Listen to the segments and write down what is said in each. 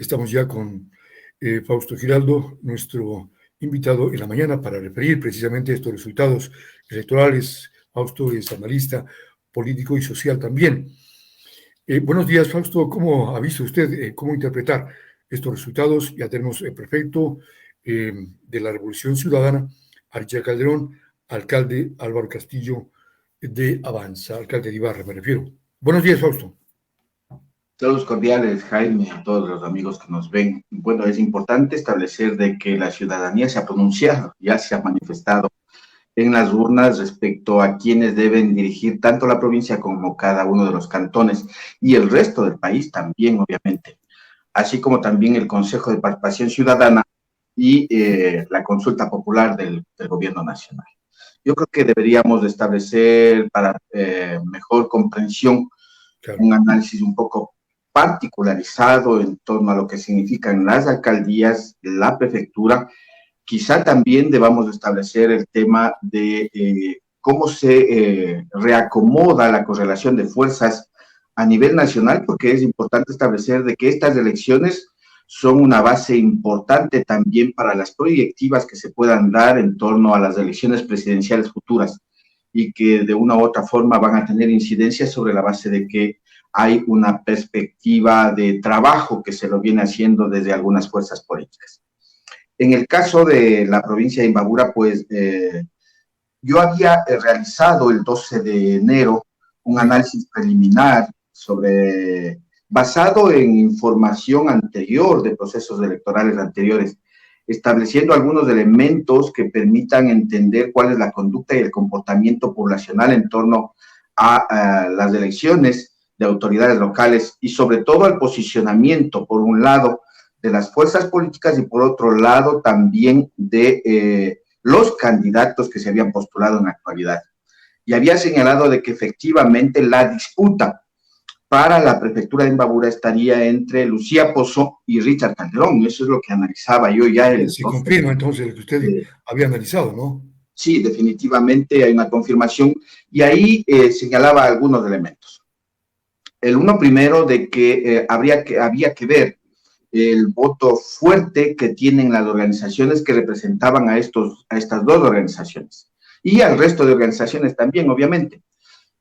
Estamos ya con Fausto Giraldo, nuestro invitado en la mañana para referir precisamente estos resultados electorales. Fausto es analista político y social también. Buenos días, Fausto. ¿Cómo ha visto usted, cómo interpretar estos resultados? Ya tenemos el prefecto de la Revolución Ciudadana, Richard Calderón, alcalde Álvaro Castillo de Avanza, alcalde de Ibarra, me refiero. Buenos días, Fausto. Saludos cordiales, Jaime, a todos los amigos que nos ven. Bueno, es importante establecer de que la ciudadanía se ha pronunciado, ya se ha manifestado en las urnas respecto a quienes deben dirigir tanto la provincia como cada uno de los cantones y el resto del país también, obviamente, así como también el Consejo de Participación Ciudadana y la consulta popular del Gobierno Nacional. Yo creo que deberíamos de establecer para mejor comprensión un análisis un poco particularizado en torno a lo que significan las alcaldías, la prefectura. Quizá también debamos establecer el tema de cómo se reacomoda la correlación de fuerzas a nivel nacional, porque es importante establecer de que estas elecciones son una base importante también para las proyectivas que se puedan dar en torno a las elecciones presidenciales futuras y que de una u otra forma van a tener incidencia sobre la base de que hay una perspectiva de trabajo que se lo viene haciendo desde algunas fuerzas políticas. En el caso de la provincia de Imbabura, pues yo había realizado el 12 de enero un análisis preliminar basado en información anterior de procesos electorales anteriores, estableciendo algunos elementos que permitan entender cuál es la conducta y el comportamiento poblacional en torno a las elecciones de autoridades locales y sobre todo al posicionamiento, por un lado, de las fuerzas políticas y por otro lado también de los candidatos que se habían postulado en la actualidad. Y había señalado de que efectivamente la disputa para la prefectura de Imbabura estaría entre Lucía Pozo y Richard Calderón. Eso es lo que analizaba yo ya. Se confirma entonces lo que usted había analizado, ¿no? Sí, definitivamente hay una confirmación y ahí señalaba algunos elementos. El uno primero de que había que ver el voto fuerte que tienen las organizaciones que representaban a estas dos organizaciones y al resto de organizaciones también, obviamente.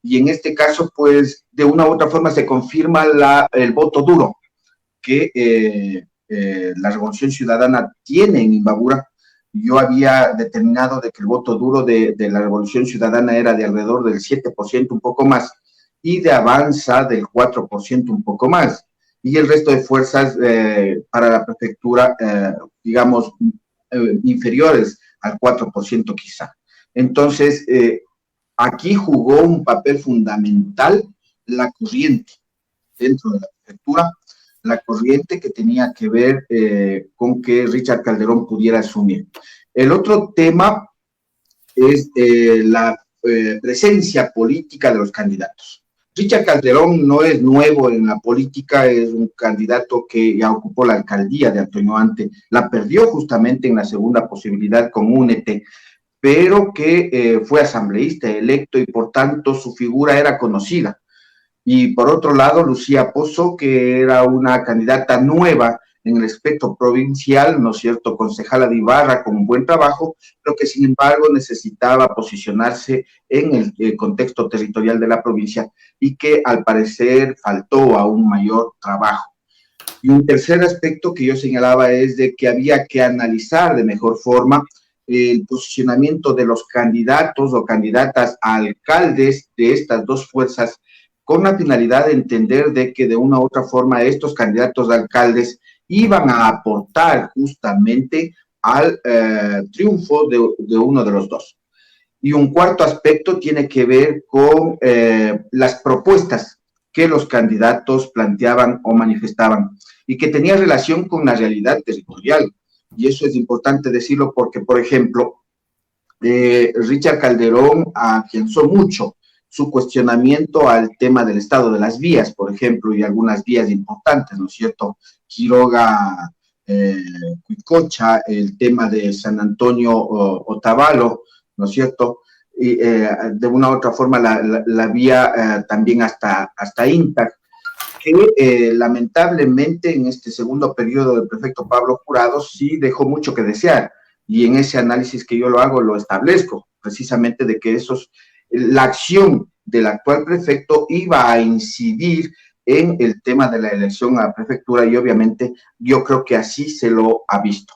Y en este caso, pues, de una u otra forma se confirma el voto duro que la Revolución Ciudadana tiene en Imbabura. Yo había determinado de que el voto duro de la Revolución Ciudadana era de alrededor del 7%, un poco más, y de Avanza del 4%, un poco más. Y el resto de fuerzas para la prefectura, digamos, inferiores al 4% quizá. Entonces, aquí jugó un papel fundamental la corriente dentro de la prefectura, la corriente que tenía que ver con que Richard Calderón pudiera asumir. El otro tema es la presencia política de los candidatos. Richard Calderón no es nuevo en la política, es un candidato que ya ocupó la alcaldía de Antonio Ante, la perdió justamente en la segunda posibilidad con Únete, pero que fue asambleísta electo y por tanto su figura era conocida. Y por otro lado, Lucía Pozo, que era una candidata nueva en el aspecto provincial, ¿no es cierto?, concejala de Ibarra con un buen trabajo, pero que sin embargo necesitaba posicionarse en el contexto territorial de la provincia y que al parecer faltó a un mayor trabajo. Y un tercer aspecto que yo señalaba es de que había que analizar de mejor forma el posicionamiento de los candidatos o candidatas a alcaldes de estas dos fuerzas con la finalidad de entender de que de una u otra forma estos candidatos a alcaldes iban a aportar justamente al triunfo de uno de los dos. Y un cuarto aspecto tiene que ver con las propuestas que los candidatos planteaban o manifestaban y que tenía relación con la realidad territorial. Y eso es importante decirlo porque, por ejemplo, Richard Calderón afianzó mucho su cuestionamiento al tema del estado de las vías, por ejemplo, y algunas vías importantes, ¿no es cierto? Quiroga, Cuicocha, el tema de San Antonio Otavalo, ¿no es cierto? Y de una u otra forma la vía también hasta Intac, que lamentablemente en este segundo periodo del prefecto Pablo Jurado sí dejó mucho que desear, y en ese análisis que yo lo hago lo establezco, precisamente de que la acción del actual prefecto iba a incidir en el tema de la elección a la prefectura, y obviamente yo creo que así se lo ha visto.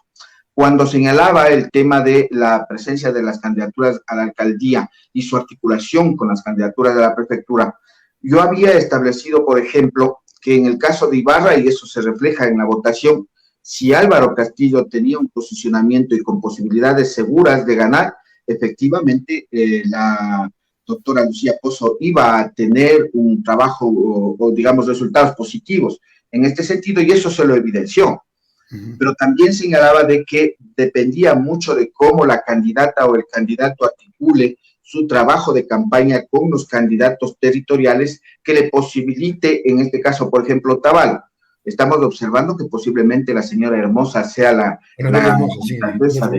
Cuando señalaba el tema de la presencia de las candidaturas a la alcaldía y su articulación con las candidaturas de la prefectura, yo había establecido, por ejemplo, que en el caso de Ibarra, y eso se refleja en la votación, si Álvaro Castillo tenía un posicionamiento y con posibilidades seguras de ganar, efectivamente la doctora Lucía Pozo iba a tener un trabajo o digamos resultados positivos en este sentido, y eso se lo evidenció. Pero también señalaba de que dependía mucho de cómo la candidata o el candidato articule su trabajo de campaña con los candidatos territoriales que le posibilite, en este caso, por ejemplo, Otavalo. Estamos observando que posiblemente la señora Hermosa sea la alcaldesa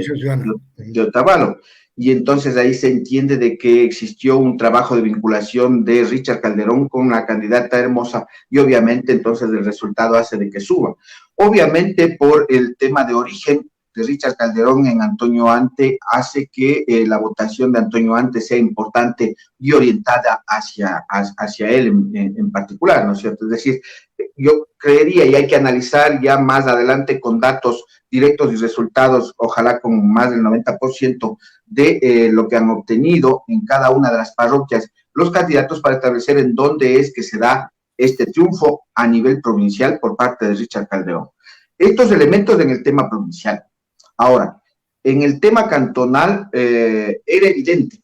de Otavalo. Y entonces ahí se entiende de que existió un trabajo de vinculación de Richard Calderón con la candidata Hermosa, y obviamente entonces el resultado hace de que suba. Obviamente por el tema de origen de Richard Calderón en Antonio Ante hace que la votación de Antonio Ante sea importante y orientada hacia él en particular, ¿no es cierto? Es decir, yo creería, y hay que analizar ya más adelante con datos directos y resultados, ojalá con más del 90% de lo que han obtenido en cada una de las parroquias los candidatos, para establecer en dónde es que se da este triunfo a nivel provincial por parte de Richard Calderón. Estos elementos en el tema provincial. Ahora, en el tema cantonal era evidente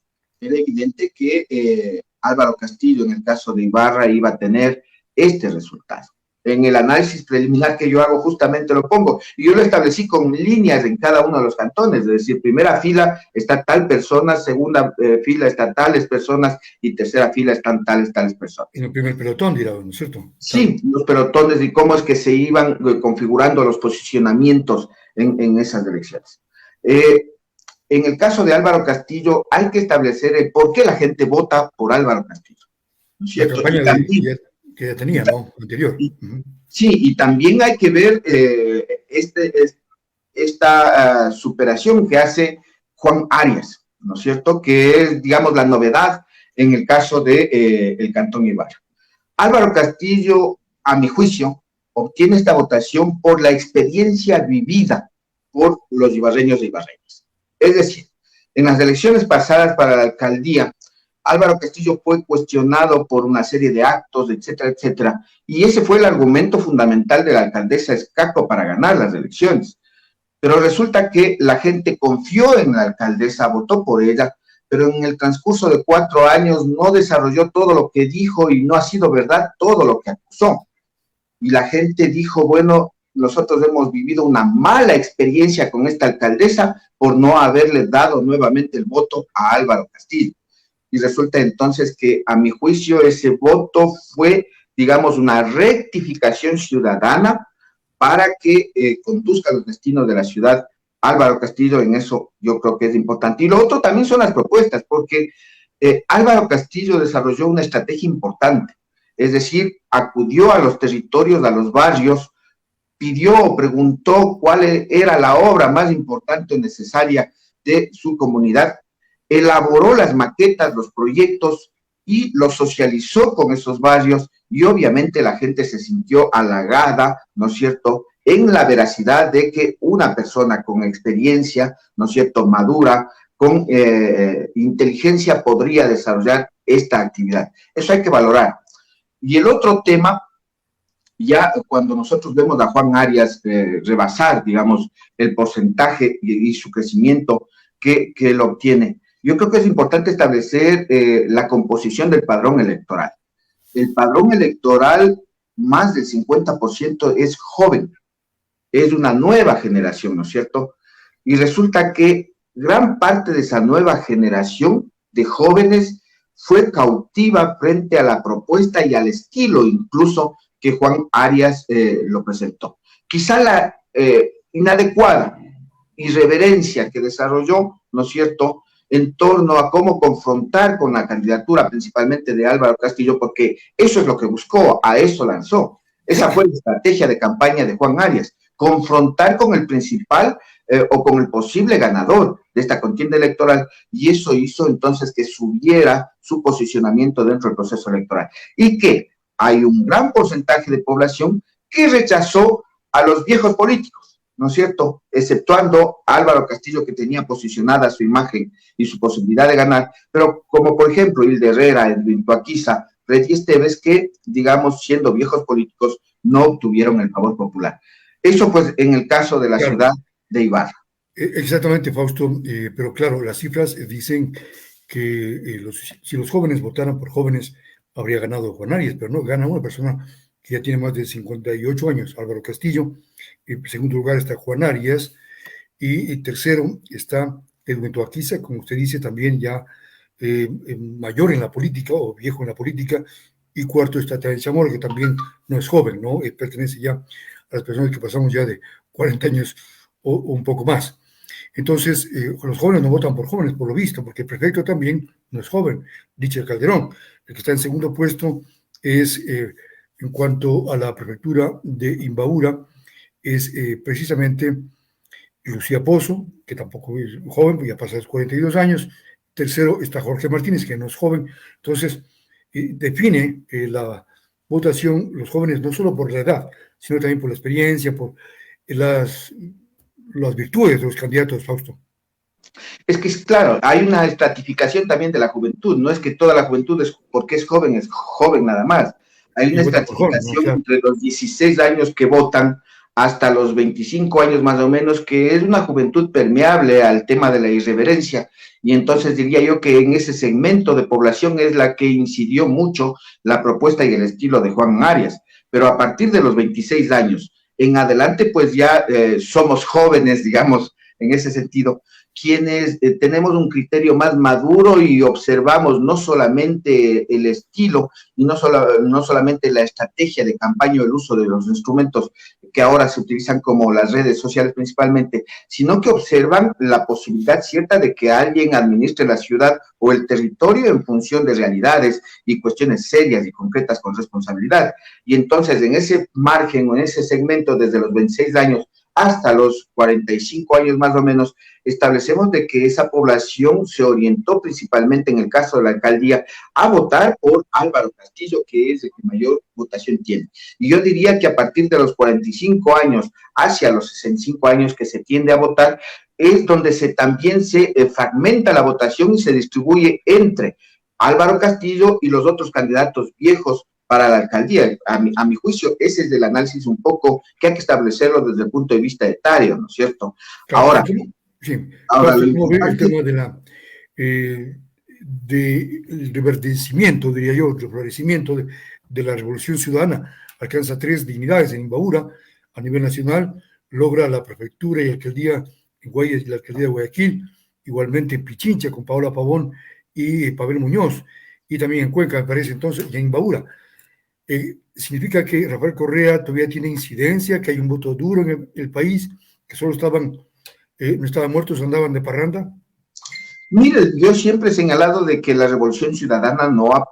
que Álvaro Castillo, en el caso de Ibarra, iba a tener este resultado. En el análisis preliminar que yo hago justamente lo pongo, y yo lo establecí con líneas en cada uno de los cantones, es decir, primera fila está tal persona, segunda fila está tales personas, y tercera fila están tales personas. En el primer pelotón, dirá, ¿no es cierto? Sí, los pelotones y cómo es que se iban configurando los posicionamientos en esas elecciones. En el caso de Álvaro Castillo, hay que establecer el por qué la gente vota por Álvaro Castillo, ¿no es cierto? La campaña que ya tenía, ¿no? Anterior. Sí, y también hay que ver esta superación que hace Juan Arias, ¿no es cierto? Que es, digamos, la novedad en el caso de el Cantón Ibarra. Álvaro Castillo, a mi juicio, obtiene esta votación por la experiencia vivida por los ibarreños e ibarreñas. Es decir, en las elecciones pasadas para la alcaldía, Álvaro Castillo fue cuestionado por una serie de actos, etcétera, etcétera, y ese fue el argumento fundamental de la alcaldesa Escaco para ganar las elecciones. Pero resulta que la gente confió en la alcaldesa, votó por ella, pero en el transcurso de 4 años no desarrolló todo lo que dijo, y no ha sido verdad todo lo que acusó. Y la gente dijo, bueno, nosotros hemos vivido una mala experiencia con esta alcaldesa por no haberle dado nuevamente el voto a Álvaro Castillo. Y resulta entonces que, a mi juicio, ese voto fue, digamos, una rectificación ciudadana para que conduzca los destinos de la ciudad Álvaro Castillo. En eso yo creo que es importante. Y lo otro también son las propuestas, porque Álvaro Castillo desarrolló una estrategia importante, es decir, acudió a los territorios, a los barrios, pidió o preguntó cuál era la obra más importante o necesaria de su comunidad, elaboró las maquetas, los proyectos y los socializó con esos barrios, y obviamente la gente se sintió halagada, ¿no es cierto?, en la veracidad de que una persona con experiencia, ¿no es cierto?, madura, con inteligencia podría desarrollar esta actividad. Eso hay que valorar. Y el otro tema, ya cuando nosotros vemos a Juan Arias rebasar, digamos, el porcentaje y su crecimiento que él obtiene, yo creo que es importante establecer la composición del padrón electoral. El padrón electoral, más del 50% es joven, es una nueva generación, ¿no es cierto? Y resulta que gran parte de esa nueva generación de jóvenes fue cautiva frente a la propuesta y al estilo incluso que Juan Arias lo presentó. Quizá la inadecuada irreverencia que desarrolló, ¿no es cierto?, en torno a cómo confrontar con la candidatura principalmente de Álvaro Castillo, porque eso es lo que buscó, a eso lanzó. Esa fue la estrategia de campaña de Juan Arias, confrontar con el principal o con el posible ganador de esta contienda electoral, y eso hizo entonces que subiera su posicionamiento dentro del proceso electoral. Y que hay un gran porcentaje de población que rechazó a los viejos políticos, ¿no es cierto? Exceptuando a Álvaro Castillo, que tenía posicionada su imagen y su posibilidad de ganar, pero como por ejemplo Hilde Herrera, Edwin Tuaquiza, Reyes Esteves, que, digamos, siendo viejos políticos, no obtuvieron el favor popular. Eso, pues, en el caso de la Claro. ciudad de Ibarra. Exactamente, Fausto, pero claro, las cifras dicen que si los jóvenes votaran por jóvenes, habría ganado Juan Arias, pero no, gana una persona que ya tiene más de 58 años, Álvaro Castillo. En segundo lugar está Juan Arias, y tercero está Edwin Tuaquiza, como usted dice, también ya mayor en la política o viejo en la política, y cuarto está Tadej Zamora, que también no es joven, ¿no? Pertenece ya a las personas que pasamos ya de 40 años o un poco más. Entonces, los jóvenes no votan por jóvenes, por lo visto, porque el prefecto también no es joven, Richard Calderón. El que está en segundo puesto es, en cuanto a la prefectura de Imbabura, es precisamente Lucía Pozo, que tampoco es joven, pues ya pasa los 42 años. Tercero está Jorge Martínez, que no es joven. Entonces, define la votación los jóvenes no solo por la edad, sino también por la experiencia, por las virtudes de los candidatos, Fausto. Es que, es claro, hay una estratificación también de la juventud. No es que toda la juventud, porque es joven nada más. Hay una estratificación, ¿no?, entre los 16 años que votan hasta los 25 años más o menos, que es una juventud permeable al tema de la irreverencia. Y entonces diría yo que en ese segmento de población es la que incidió mucho la propuesta y el estilo de Juan Arias. Pero a partir de los 26 años en adelante, pues ya somos jóvenes, digamos, en ese sentido, quienes tenemos un criterio más maduro y observamos no solamente el estilo y no solamente la estrategia de campaña o el uso de los instrumentos que ahora se utilizan como las redes sociales principalmente, sino que observan la posibilidad cierta de que alguien administre la ciudad o el territorio en función de realidades y cuestiones serias y concretas con responsabilidad. Y entonces en ese margen o en ese segmento desde los 26 años hasta los 45 años más o menos, establecemos de que esa población se orientó principalmente en el caso de la alcaldía a votar por Álvaro Castillo, que es el que mayor votación tiene. Y yo diría que a partir de los 45 años hacia los 65 años que se tiende a votar, es donde también se fragmenta la votación y se distribuye entre Álvaro Castillo y los otros candidatos viejos para la alcaldía. A mi juicio, ese es el análisis un poco que hay que establecerlo desde el punto de vista etario, ¿no es cierto? Claro, ahora, sí, ahora el tema del reverdecimiento, diría yo, el florecimiento de la Revolución Ciudadana, alcanza 3 dignidades en Imbabura a nivel nacional, logra la prefectura y alcaldía en Guayas y la alcaldía de Guayaquil, igualmente en Pichincha con Paola Pavón y Pavel Muñoz, y también en Cuenca, me parece entonces, y en Imbabura. Significa que Rafael Correa todavía tiene incidencia, que hay un voto duro en el país, que solo no estaban muertos, andaban de parranda. Mire, yo siempre he señalado de que la Revolución Ciudadana no ha,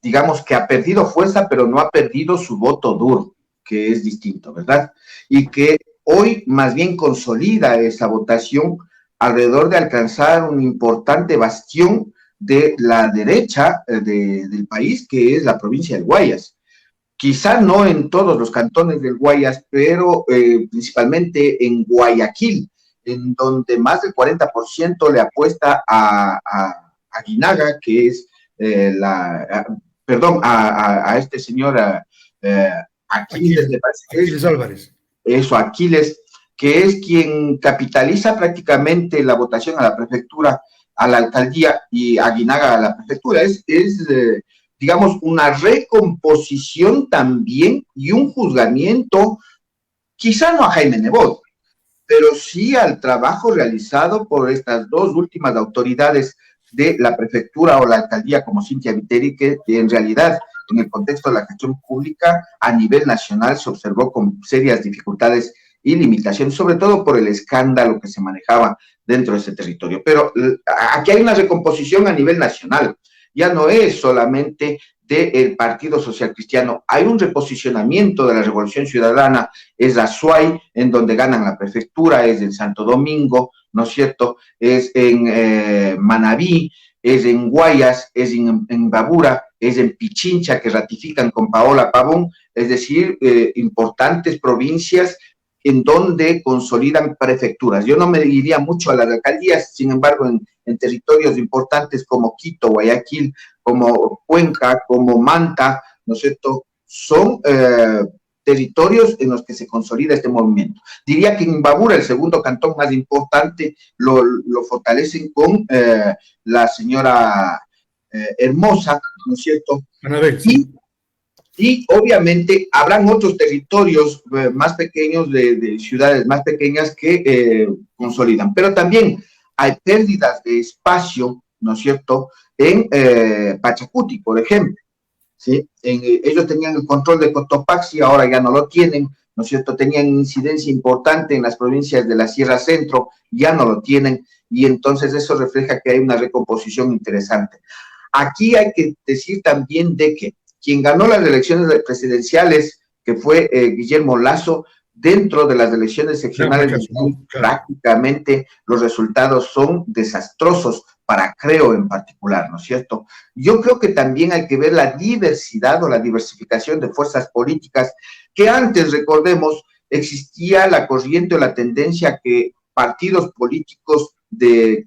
digamos que ha perdido fuerza, pero no ha perdido su voto duro, que es distinto, ¿verdad? Y que hoy más bien consolida esa votación alrededor de alcanzar un importante bastión de la derecha del país, que es la provincia de Guayas. Quizá no en todos los cantones del Guayas, pero principalmente en Guayaquil, en donde más del 40% le apuesta a Aguinaga, que es a este señor Aquiles, me parece que Aquiles Álvarez. Eso, Aquiles, que es quien capitaliza prácticamente la votación a la prefectura, a la alcaldía, y Aguinaga a la prefectura. Digamos, una recomposición también y un juzgamiento, quizá no a Jaime Nebot, pero sí al trabajo realizado por estas dos últimas autoridades de la prefectura o la alcaldía, como Cintia Viteri, que en realidad, en el contexto de la gestión pública a nivel nacional, se observó con serias dificultades y limitaciones, sobre todo por el escándalo que se manejaba dentro de ese territorio. Pero aquí hay una recomposición a nivel nacional. ya no es solamente del Partido Social Cristiano. Hay un reposicionamiento de la Revolución Ciudadana, es Azuay, en donde ganan la prefectura, es en Santo Domingo, ¿no es cierto? Es en Manabí, es en Guayas, es en Babura, es en Pichincha, que ratifican con Paola Pavón, es decir, importantes provincias en donde consolidan prefecturas. Yo no me iría mucho a las alcaldías, sin embargo, en territorios importantes como Quito, Guayaquil, como Cuenca, como Manta, ¿no es cierto? Son territorios en los que se consolida este movimiento. Diría que en Imbabura, el segundo cantón más importante, lo fortalecen con la señora Hermosa, ¿no es cierto? Anabel, sí. Y obviamente habrán otros territorios más pequeños, de ciudades más pequeñas que consolidan, pero también hay pérdidas de espacio, ¿no es cierto?, en Pachacuti, por ejemplo, ¿sí? Ellos tenían el control de Cotopaxi, ahora ya no lo tienen, ¿no es cierto?, tenían incidencia importante en las provincias de la Sierra Centro, ya no lo tienen, y entonces eso refleja que hay una recomposición interesante. Aquí hay que decir también de que quien ganó las elecciones presidenciales, que fue Guillermo Lasso, dentro de las elecciones seccionales, prácticamente los resultados son desastrosos para Creo en particular, ¿no es cierto? Yo creo que también hay que ver la diversidad o la diversificación de fuerzas políticas, que antes, recordemos, existía la corriente o la tendencia que partidos políticos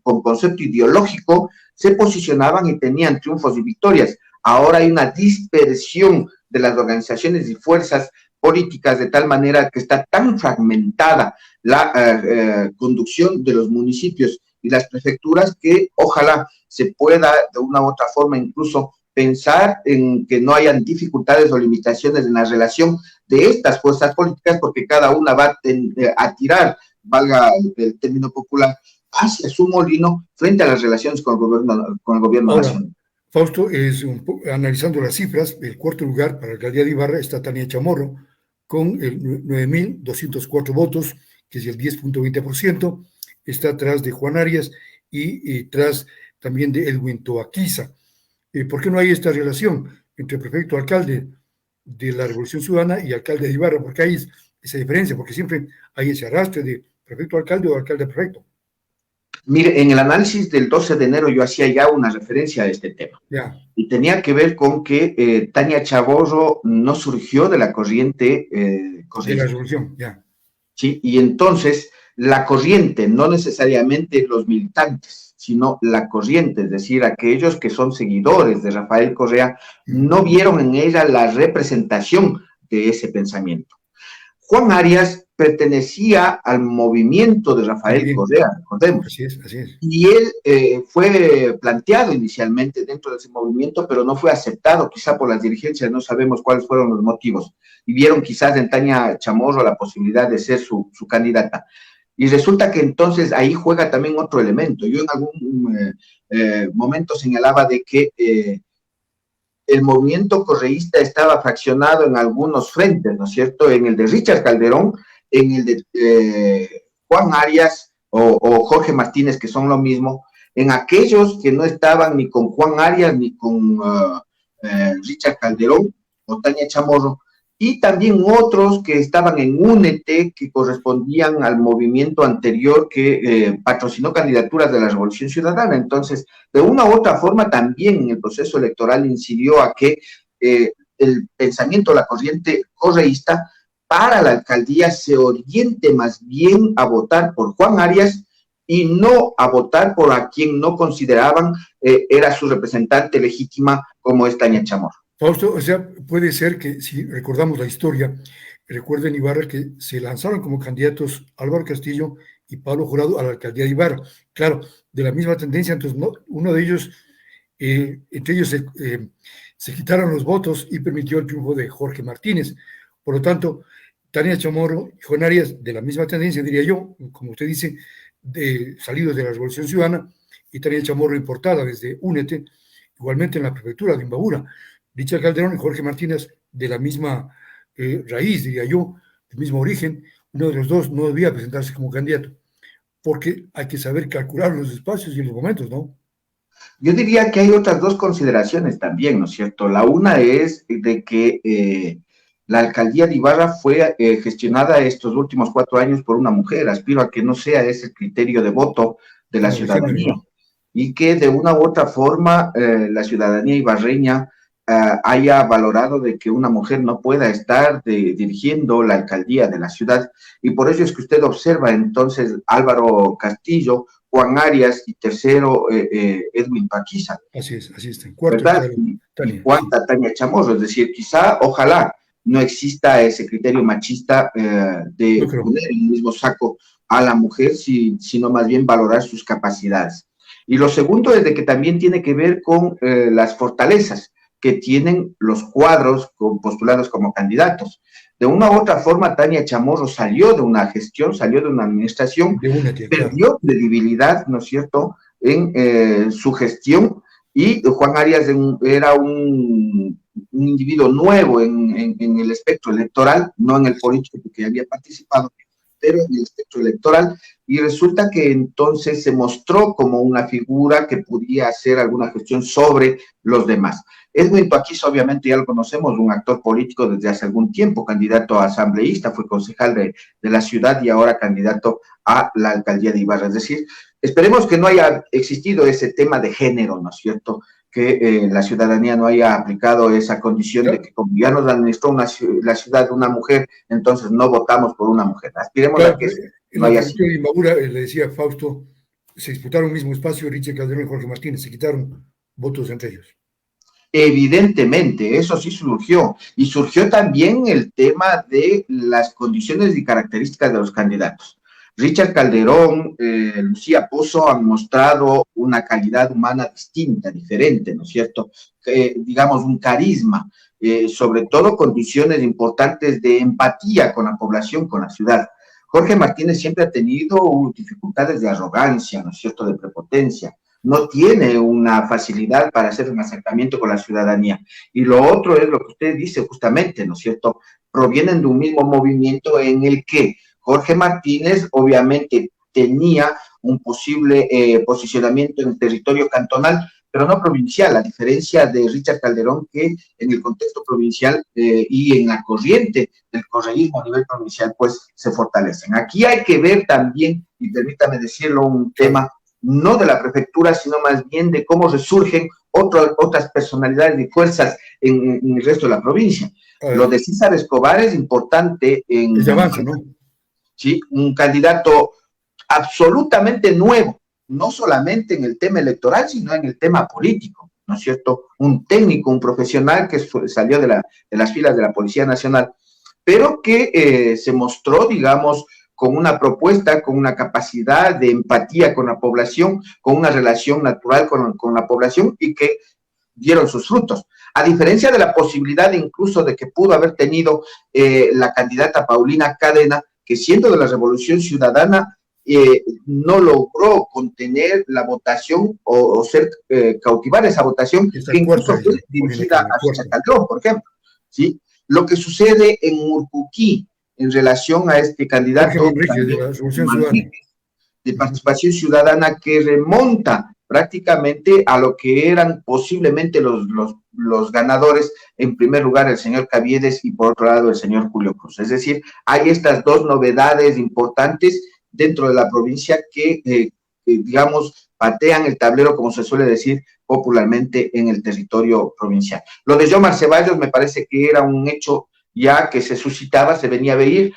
con concepto ideológico se posicionaban y tenían triunfos y victorias. Ahora hay una dispersión de las organizaciones y fuerzas políticas de tal manera que está tan fragmentada la conducción de los municipios y las prefecturas que ojalá se pueda de una u otra forma incluso pensar en que no hayan dificultades o limitaciones en la relación de estas fuerzas políticas, porque cada una va a tirar, valga el término popular, hacia su molino frente a las relaciones con el gobierno nacional. Fausto, analizando las cifras, el cuarto lugar para la alcaldía de Ibarra está Tania Chamorro, con 9.204 votos, que es el 10.20%, está atrás de Juan Arias y tras también de Edwin Toaquiza. ¿Por qué no hay esta relación entre prefecto alcalde de la Revolución Ciudadana y alcalde de Ibarra? ¿Por qué hay esa diferencia? Porque siempre hay ese arrastre de prefecto alcalde o alcalde prefecto. Mire, en el análisis del 12 de enero yo hacía ya una referencia a este tema. Ya. Y tenía que ver con que Tania Chamorro no surgió de la corriente de la Revolución, ya. Sí, y entonces la corriente, no necesariamente los militantes, sino la corriente, es decir, aquellos que son seguidores de Rafael Correa, no vieron en ella la representación de ese pensamiento. Juan Arias pertenecía al movimiento de Rafael Correa, recordemos. Así es. Y él fue planteado inicialmente dentro de ese movimiento, pero no fue aceptado, quizá por las dirigencias, no sabemos cuáles fueron los motivos. Y vieron quizás en Tania Chamorro la posibilidad de ser su candidata. Y resulta que entonces ahí juega también otro elemento. Yo en algún momento señalaba de que el movimiento correísta estaba fraccionado en algunos frentes, ¿no es cierto? En el de Richard Calderón, en el de Juan Arias o Jorge Martínez, que son lo mismo, en aquellos que no estaban ni con Juan Arias ni con Richard Calderón o Tania Chamorro, y también otros que estaban en Únete, que correspondían al movimiento anterior que patrocinó candidaturas de la Revolución Ciudadana. Entonces, de una u otra forma, también en el proceso electoral incidió a que el pensamiento, la corriente correísta, para la alcaldía se oriente más bien a votar por Juan Arias y no a votar por a quien no consideraban era su representante legítima, como es Tania Chamorro. Fausto, o sea, puede ser que si recordamos la historia, recuerden Ibarra que se lanzaron como candidatos Álvaro Castillo y Pablo Jurado a la alcaldía de Ibarra. Claro, de la misma tendencia, entonces uno de ellos, entre ellos se quitaron los votos y permitió el triunfo de Jorge Martínez. Por lo tanto, Tania Chamorro y Juan Arias, de la misma tendencia, diría yo, como usted dice, salidos de la Revolución Ciudadana, y Tania Chamorro importada desde Únete, igualmente en la prefectura de Imbabura. Richard Calderón y Jorge Martínez, de la misma raíz, diría yo, del mismo origen, uno de los dos no debía presentarse como candidato, porque hay que saber calcular los espacios y los momentos, ¿no? Yo diría que hay otras dos consideraciones también, ¿no es cierto? La una es de que la alcaldía de Ibarra fue gestionada estos últimos 4 años por una mujer. Aspiro a que no sea ese el criterio de voto de la No, de género ciudadanía igual. y que de una u otra forma la ciudadanía ibarreña haya valorado de que una mujer no pueda estar dirigiendo la alcaldía de la ciudad. Y por eso es que usted observa entonces Álvaro Castillo, Juan Arias y tercero Edwin Paquiza, Así está. En cuarto ¿verdad? está Y Tania, sí. cuarta Tania Chamorro, es decir, quizá, ojalá no exista ese criterio machista No de creo. poner en el mismo saco a la mujer, sino más bien valorar sus capacidades. Y lo segundo es de que también tiene que ver con las fortalezas que tienen los cuadros postulados como candidatos. De una u otra forma, Tania Chamorro salió de una gestión, salió de una administración, De una tía, claro. perdió credibilidad, ¿no es cierto?, en su gestión, y Juan Arias era un individuo nuevo en el espectro electoral, no en el político porque había participado, pero en el espectro electoral, y resulta que entonces se mostró como una figura que podía hacer alguna gestión sobre los demás. Edwin Paquiza, obviamente ya lo conocemos, un actor político desde hace algún tiempo, candidato a asambleísta, fue concejal de la ciudad y ahora candidato a la alcaldía de Ibarra. Es decir, esperemos que no haya existido ese tema de género, ¿no es cierto? Que la ciudadanía no haya aplicado esa condición de Claro, que como ya nos administró la ciudad una mujer, entonces no votamos por una mujer. Aspiremos a claro, que pero eso en no la haya sido. prefectura de Imbabura, le decía Fausto, se disputaron un mismo espacio, Richard Calderón y Jorge Martínez, se quitaron votos entre ellos. Evidentemente, eso sí surgió. Y surgió también el tema de las condiciones y características de los candidatos. Richard Calderón, Lucía Pozo han mostrado una calidad humana distinta, diferente, ¿no es cierto? Digamos, un carisma, sobre todo condiciones importantes de empatía con la población, con la ciudad. Jorge Martínez siempre ha tenido dificultades de arrogancia, ¿no es cierto?, de prepotencia, no tiene una facilidad para hacer un acercamiento con la ciudadanía. Y lo otro es lo que usted dice justamente, ¿no es cierto? Provienen de un mismo movimiento en el que Jorge Martínez obviamente tenía un posible posicionamiento en el territorio cantonal, pero no provincial, a diferencia de Richard Calderón, que en el contexto provincial y en la corriente del correísmo a nivel provincial, pues se fortalecen. Aquí hay que ver también, y permítame decirlo, un Claro. tema no de la prefectura, sino más bien de cómo resurgen otras personalidades y fuerzas en el resto de la provincia. A Lo de ver, César Escobar es importante es de avance, ¿no? ¿sí? Un candidato absolutamente nuevo, no solamente en el tema electoral, sino en el tema político, ¿no es cierto? Un técnico, un profesional que salió de las filas de la Policía Nacional, pero que se mostró, digamos, con una propuesta, con una capacidad de empatía con la población, con una relación natural con la población y que dieron sus frutos. A diferencia de la posibilidad incluso de que pudo haber tenido la candidata Paulina Cadena, que siendo de la Revolución Ciudadana, no logró contener la votación o ser cautivar esa votación Está que cuarta incluso fue ella, Paulina dirigida Cadena, a Richard cuarta. Calderón, por ejemplo. ¿Sí? Lo que sucede en Urcuquí en relación a este Jorge candidato Manrique, de también la Revolución Ciudadana. Manrique, de participación ciudadana que remonta prácticamente a lo que eran posiblemente los ganadores, en primer lugar el señor Caviedes y por otro lado el señor Julio Cruz. Es decir, hay estas dos novedades importantes dentro de la provincia que digamos, patean el tablero, como se suele decir popularmente en el territorio provincial. Lo de Yomar Ceballos me parece que era un hecho ya que se suscitaba, se venía a ver.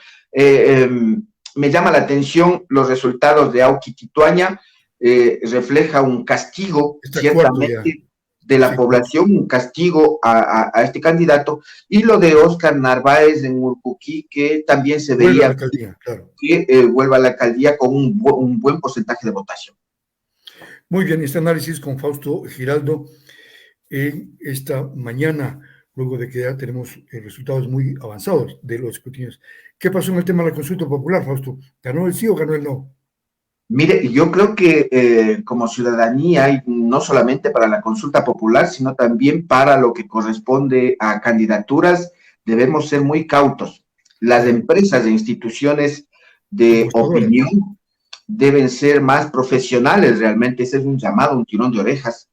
Me llama la atención los resultados de Auqui Tituaña, refleja un castigo, Está cuarto ya, ciertamente, de la sí, cuarto. población, un castigo a este candidato, y lo de Oscar Narváez en Urcuquí, que también se Vuelve a la veía alcaldía, claro. que vuelva a la alcaldía con un buen porcentaje de votación. Muy bien, este análisis con Fausto Giraldo en esta mañana, luego de que ya tenemos resultados muy avanzados de los escrutinios. ¿Qué pasó en el tema de la consulta popular, Fausto? ¿Ganó el sí o ganó el no? Mire, yo creo que como ciudadanía, y no solamente para la consulta popular, sino también para lo que corresponde a candidaturas, debemos ser muy cautos. Las Claro, empresas e instituciones de encuestadoras, ¿no? opinión deben ser más profesionales realmente. Ese es un llamado, un tirón de orejas,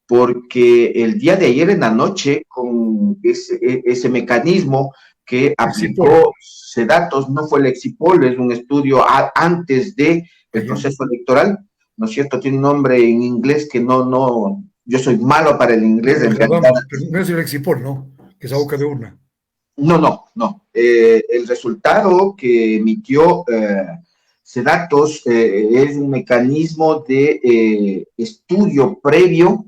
porque el día de ayer en la noche, con ese mecanismo que Exipol, aplicó Sedatos, no fue el Exipol, es un estudio antes del allá. proceso electoral, ¿no es cierto? Tiene un nombre en inglés que yo soy malo para el inglés, Lo en realidad. recordamos, pero no es el Exipol, ¿no? Que es a boca de urna. No. El resultado que emitió Sedatos es un mecanismo de estudio previo,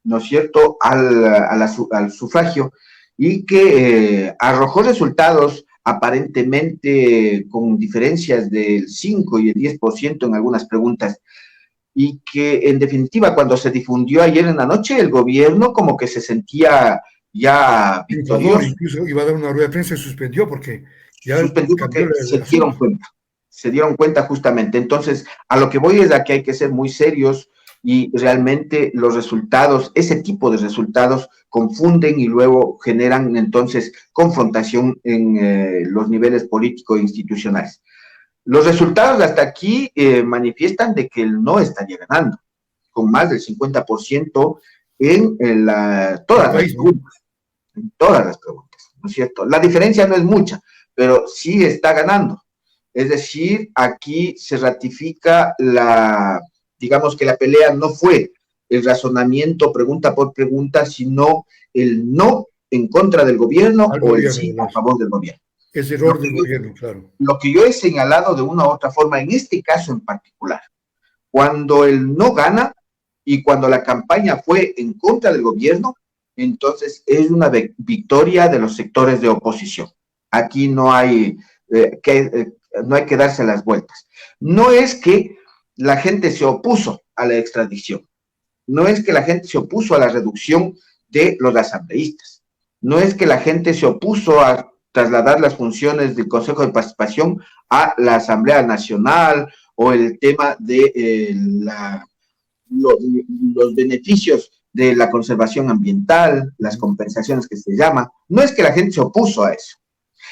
¿no es cierto?, al sufragio, y que arrojó resultados aparentemente con diferencias del 5 y el 10% en algunas preguntas, y que en definitiva cuando se difundió ayer en la noche, el gobierno como que se sentía ya Triunfador, victorioso. incluso iba a dar una rueda de prensa y suspendió porque ya Suspendió cambió porque el asunto. se dieron cuenta justamente. Entonces, a lo que voy es a que hay que ser muy serios y realmente los resultados, ese tipo de resultados confunden y luego generan entonces confrontación en los niveles políticos e institucionales. Los resultados hasta aquí manifiestan de que el no estaría ganando, con más del 50% en El todas las país, ¿no? preguntas, ¿no es cierto? La diferencia no es mucha, pero sí está ganando. Es decir, aquí se ratifica digamos que la pelea no fue el razonamiento pregunta por pregunta, sino el no en contra del gobierno Al o el gobierno, sí a ¿verdad? favor del gobierno. Es Lo error que del yo, gobierno, claro. lo que yo he señalado de una u otra forma, en este caso en particular, cuando el no gana y cuando la campaña fue en contra del gobierno, entonces es una victoria de los sectores de oposición. Aquí no hay que darse las vueltas. No es que la gente se opuso a la extradición, no es que la gente se opuso a la reducción de los asambleístas, no es que la gente se opuso a trasladar las funciones del Consejo de Participación a la Asamblea Nacional o el tema de los beneficios de la conservación ambiental, las compensaciones que se llama. No es que la gente se opuso a eso,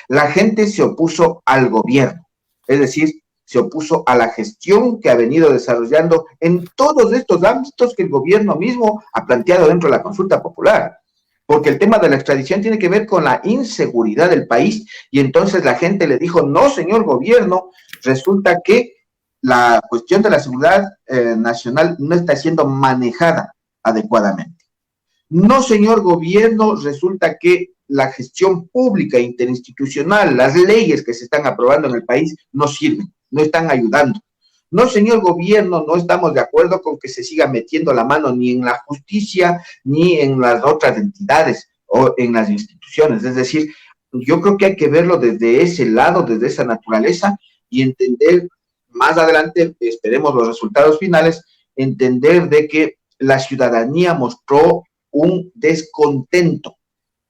la gente se opuso al gobierno, es decir, se opuso a la gestión que ha venido desarrollando en todos estos ámbitos que el gobierno mismo ha planteado dentro de la consulta popular. Porque el tema de la extradición tiene que ver con la inseguridad del país y entonces la gente le dijo, no, señor gobierno, resulta que la cuestión de la seguridad nacional no está siendo manejada adecuadamente. No, señor gobierno, resulta que la gestión pública e interinstitucional, las leyes que se están aprobando en el país no sirven, no están ayudando. No, señor gobierno, no estamos de acuerdo con que se siga metiendo la mano ni en la justicia ni en las otras entidades o en las instituciones. Es decir, yo creo que hay que verlo desde ese lado, desde esa naturaleza y entender más adelante, esperemos los resultados finales, entender de que la ciudadanía mostró un descontento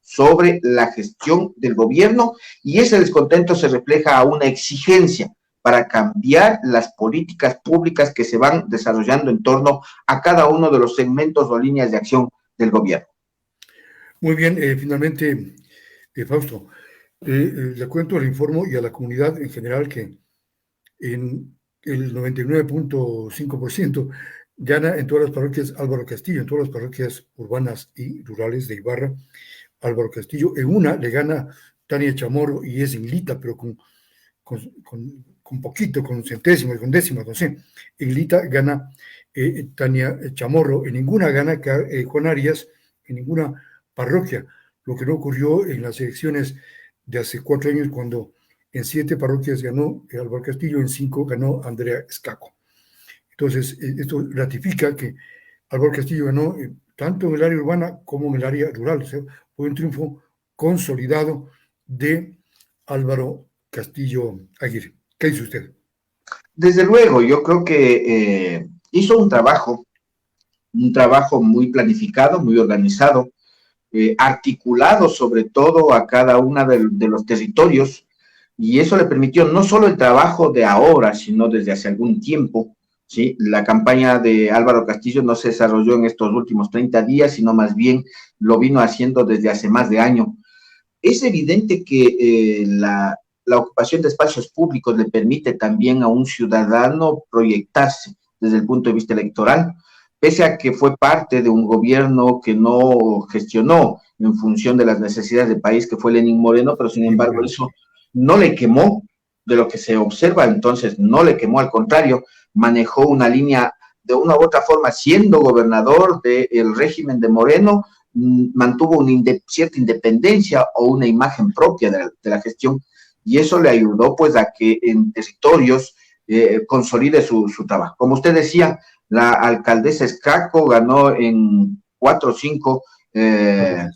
sobre la gestión del gobierno y ese descontento se refleja a una exigencia para cambiar las políticas públicas que se van desarrollando en torno a cada uno de los segmentos o líneas de acción del gobierno. Muy bien, finalmente, Fausto, le cuento, le informo y a la comunidad en general que en el 99.5% gana en todas las parroquias Álvaro Castillo, en todas las parroquias urbanas y rurales de Ibarra, Álvaro Castillo. En una le gana Tania Chamorro y es en Lita, pero con poquito, con centésimas, con décimas, no sé. En Lita gana Tania Chamorro, en ninguna gana Juan Arias, en ninguna parroquia, lo que no ocurrió en las elecciones de hace 4 años cuando en 7 parroquias ganó Álvaro Castillo, en 5 ganó Andrea Escaco. Entonces, esto ratifica que Álvaro Castillo ganó tanto en el área urbana como en el área rural. O sea, fue un triunfo consolidado de Álvaro Castillo Aguirre. ¿Qué dice usted? Desde luego, yo creo que hizo un trabajo muy planificado, muy organizado, articulado sobre todo a cada uno de los territorios, y eso le permitió no solo el trabajo de ahora, sino desde hace algún tiempo, ¿sí? La campaña de Álvaro Castillo no se desarrolló en estos últimos 30 días, sino más bien lo vino haciendo desde hace más de año. Es evidente que la ocupación de espacios públicos le permite también a un ciudadano proyectarse desde el punto de vista electoral, pese a que fue parte de un gobierno que no gestionó en función de las necesidades del país, que fue Lenín Moreno, pero sin embargo eso no le quemó, de lo que se observa, entonces no le quemó, al contrario, manejó una línea de una u otra forma, siendo gobernador del régimen de Moreno, mantuvo una cierta independencia o una imagen propia de la gestión, y eso le ayudó pues a que en territorios consolide su trabajo. Como usted decía, la alcaldesa Escaco ganó en 4 o 5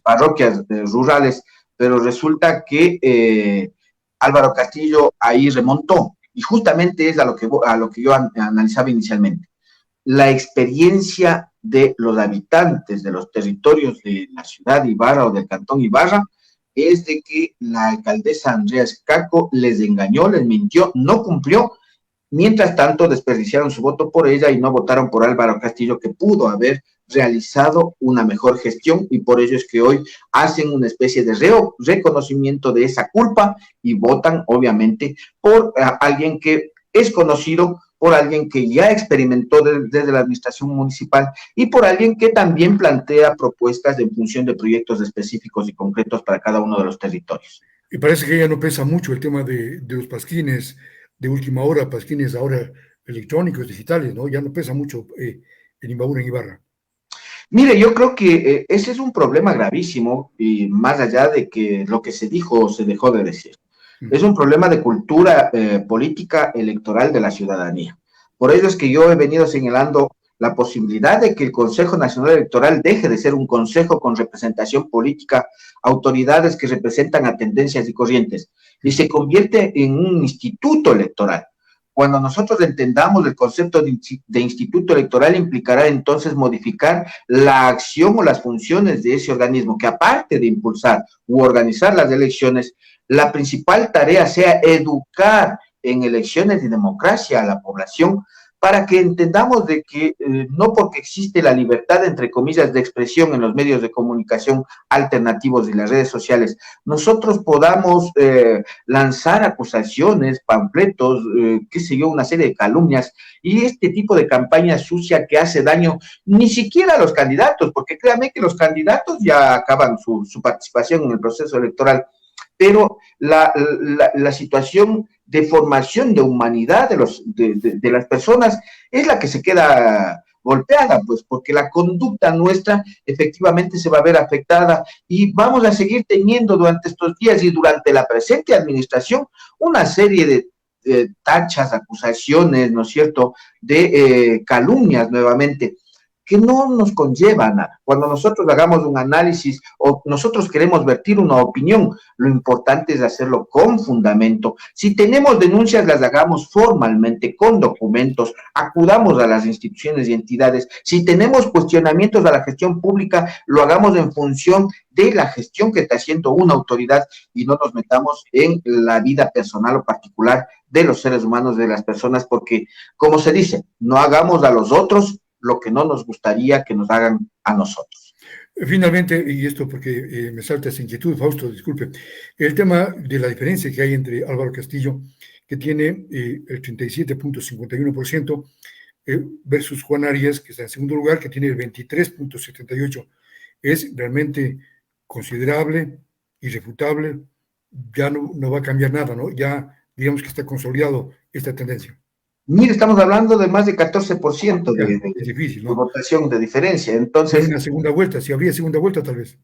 parroquias rurales, pero resulta que Álvaro Castillo ahí remontó, y justamente es a lo que yo analizaba inicialmente. La experiencia de los habitantes de los territorios de la ciudad de Ibarra o del cantón Ibarra es de que la alcaldesa Andrea Escaco les engañó, les mintió, no cumplió. Mientras tanto, desperdiciaron su voto por ella y no votaron por Álvaro Castillo, que pudo haber realizado una mejor gestión, y por ello es que hoy hacen una especie de reconocimiento de esa culpa y votan, obviamente, por alguien que es conocido, por alguien que ya experimentó desde la administración municipal y por alguien que también plantea propuestas en función de proyectos específicos y concretos para cada uno de los territorios. Y parece que ya no pesa mucho el tema de los pasquines de última hora, pasquines ahora electrónicos, digitales, ¿no? Ya no pesa mucho en Imbabura, en Ibarra. Mire, yo creo que ese es un problema gravísimo, y más allá de que lo que se dijo o se dejó de decir. Es un problema de cultura política electoral de la ciudadanía. Por ello es que yo he venido señalando la posibilidad de que el Consejo Nacional Electoral deje de ser un consejo con representación política, autoridades que representan a tendencias y corrientes, y se convierte en un instituto electoral. Cuando nosotros entendamos el concepto de instituto electoral, implicará entonces modificar la acción o las funciones de ese organismo, que aparte de impulsar u organizar las elecciones, la principal tarea sea educar en elecciones y democracia a la población, para que entendamos de que no porque existe la libertad, entre comillas, de expresión en los medios de comunicación alternativos y las redes sociales, nosotros podamos lanzar acusaciones, panfletos, qué sé yo, una serie de calumnias y este tipo de campaña sucia que hace daño ni siquiera a los candidatos, porque créanme que los candidatos ya acaban su participación en el proceso electoral, pero la situación de formación de humanidad de las personas es la que se queda golpeada, pues porque la conducta nuestra efectivamente se va a ver afectada, y vamos a seguir teniendo durante estos días y durante la presente administración una serie de tachas, acusaciones, ¿no es cierto?, de calumnias nuevamente, que no nos conlleva a nada. Cuando nosotros hagamos un análisis o nosotros queremos vertir una opinión, lo importante es hacerlo con fundamento. Si tenemos denuncias, las hagamos formalmente, con documentos, acudamos a las instituciones y entidades. Si tenemos cuestionamientos a la gestión pública, lo hagamos en función de la gestión que está haciendo una autoridad, y no nos metamos en la vida personal o particular de los seres humanos, de las personas, porque, como se dice, no hagamos a los otros lo que no nos gustaría que nos hagan a nosotros. Finalmente, y esto porque me salta esa inquietud, Fausto, disculpe, el tema de la diferencia que hay entre Álvaro Castillo, que tiene el 37.51%, versus Juan Arias, que está en segundo lugar, que tiene el 23.78%. Es realmente considerable, irrefutable, ya no va a cambiar nada, ¿no? Ya digamos que está consolidado esta tendencia. Mire, estamos hablando de más de 14% es difícil, ¿no?, de votación de diferencia. Entonces, en una segunda vuelta, si habría segunda vuelta, tal vez.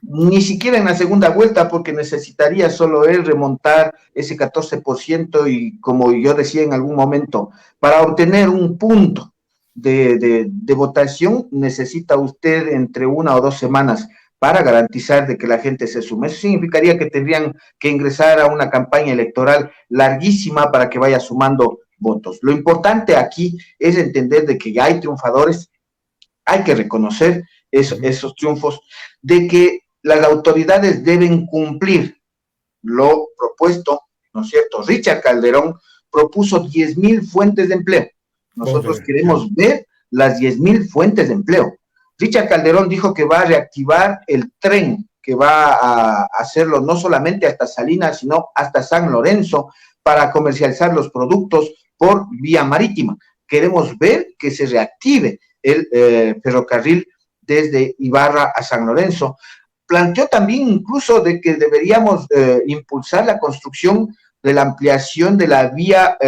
Ni siquiera en la segunda vuelta, porque necesitaría solo él remontar ese 14%, y como yo decía en algún momento, para obtener un punto de votación necesita usted entre 1 o 2 semanas para garantizar de que la gente se sume. Eso significaría que tendrían que ingresar a una campaña electoral larguísima para que vaya sumando votos. Lo importante aquí es entender de que ya hay triunfadores, hay que reconocer esos triunfos, de que las autoridades deben cumplir lo propuesto, ¿no es cierto? Richard Calderón propuso 10,000 fuentes de empleo. Nosotros queremos ver las 10,000 fuentes de empleo. Richard Calderón dijo que va a reactivar el tren que va a hacerlo no solamente hasta Salinas, sino hasta San Lorenzo, para comercializar los productos por vía marítima. Queremos ver que se reactive el ferrocarril desde Ibarra a San Lorenzo. Planteó también incluso de que deberíamos impulsar la construcción de la ampliación de la vía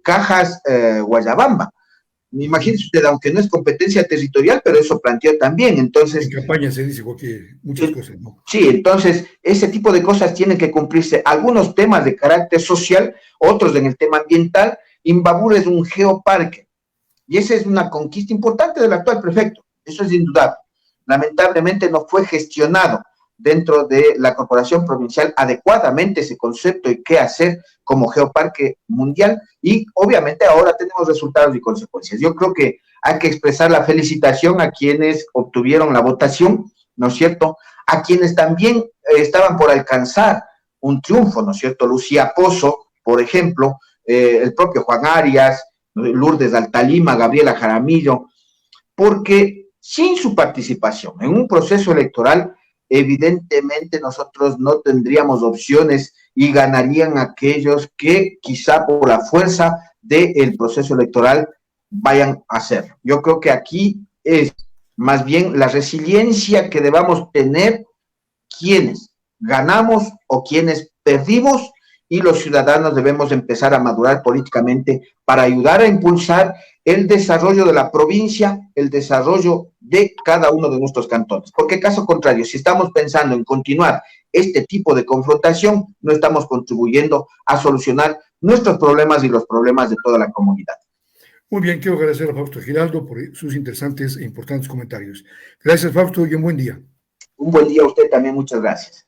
Cajas-Guayabamba. Imagínese usted, aunque no es competencia territorial, pero eso planteó también. Entonces, en campaña se dice muchas cosas, ¿no? Sí, entonces ese tipo de cosas tienen que cumplirse. Algunos temas de carácter social, otros en el tema ambiental. Imbabura es un geoparque y esa es una conquista importante del actual prefecto. Eso es indudable. Lamentablemente no fue gestionado dentro de la corporación provincial adecuadamente ese concepto y qué hacer como geoparque mundial, y obviamente ahora tenemos resultados y consecuencias. Yo creo que hay que expresar la felicitación a quienes obtuvieron la votación, ¿no es cierto? A quienes también estaban por alcanzar un triunfo, ¿no es cierto? Lucía Pozo, por ejemplo, el propio Juan Arias, Lourdes Altalima, Gabriela Jaramillo, porque sin su participación en un proceso electoral, evidentemente nosotros no tendríamos opciones y ganarían aquellos que quizá por la fuerza del proceso electoral vayan a hacerlo. Yo creo que aquí es más bien la resiliencia que debamos tener quienes ganamos o quienes perdimos, y los ciudadanos debemos empezar a madurar políticamente para ayudar a impulsar el desarrollo de la provincia, el desarrollo de cada uno de nuestros cantones. Porque caso contrario, si estamos pensando en continuar este tipo de confrontación, no estamos contribuyendo a solucionar nuestros problemas y los problemas de toda la comunidad. Muy bien, quiero agradecer a Fausto Giraldo por sus interesantes e importantes comentarios. Gracias, Fausto, y un buen día. Un buen día a usted también, muchas gracias.